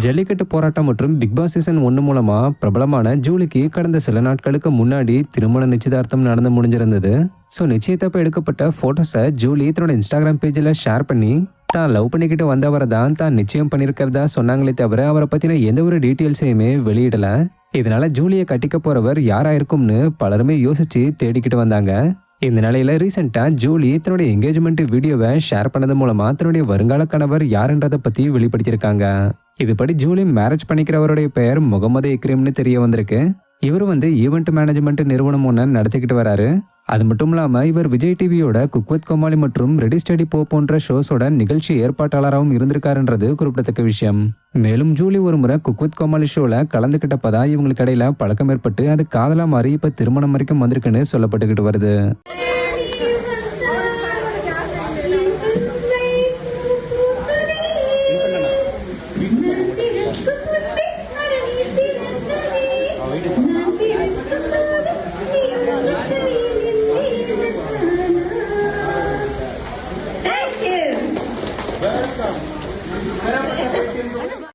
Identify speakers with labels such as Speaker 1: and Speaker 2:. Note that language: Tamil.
Speaker 1: ஜல்லிக்கட்டு போராட்டம் மற்றும் பிக் பாஸ் சீசன் 1 மூலமா பிரபலமான ஜூலிக்கு கடந்த சில நாட்களுக்கு முன்னாடி திருமண நிச்சயதார்த்தம் நடந்து முடிஞ்சிருந்தது. ஸோ நிச்சயத்தப்ப எடுக்கப்பட்ட போட்டோஸை ஜூலி தன்னோட இன்ஸ்டாகிராம் பேஜில் ஷேர் பண்ணி தான் லவ் பண்ணிக்கிட்டு வந்தவரை தான் நிச்சயம் பண்ணியிருக்கிறதா சொன்னாங்களே தவிர அவரை பத்தின எந்த ஒரு டீட்டெயில்ஸையுமே வெளியிடல. இதனால ஜூலியை கட்டிக்க போறவர் யாரா இருக்கும்னு பலருமே யோசிச்சு தேடிக்கிட்டு வந்தாங்க. இந்த நிலையில ரீசெண்டா ஜூலி தன்னுடைய என்கேஜ்மெண்ட் வீடியோவை ஷேர் பண்ணது மூலமா தன்னுடைய வருங்கால கணவர் யாருன்றதை பத்தி வெளிப்படுத்தியிருக்காங்க. இதுபடி ஜூலி மேரேஜ் பண்ணிக்கிறவருடைய பெயர் முகமது இக்ரீம்னு தெரிய வந்திருக்கு. இவர் ஈவெண்ட் மேனேஜ்மெண்ட் நிறுவனம் ஒன்று நடத்திக்கிட்டு வராரு. அது மட்டும் இல்லாம இவர் விஜய் டிவியோட குக் வித் கோமாளி மற்றும் ரெடி ஸ்டடி போ போன்ற ஷோஸோட நிகழ்ச்சி ஏற்பாட்டாளராகவும் இருந்திருக்காருன்றது குறிப்பிடத்தக்க விஷயம். மேலும் ஜூலி ஒரு முறை குக் வித் கோமாளி ஷோல கலந்துகிட்டப்பதான் இவங்களுக்கு இடையில பழக்கம் ஏற்பட்டு அது காதலா மாறி இப்ப திருமணம் வரைக்கும் வந்திருக்குன்னு சொல்லப்பட்டுக்கிட்டு வருது.
Speaker 2: வீட்டு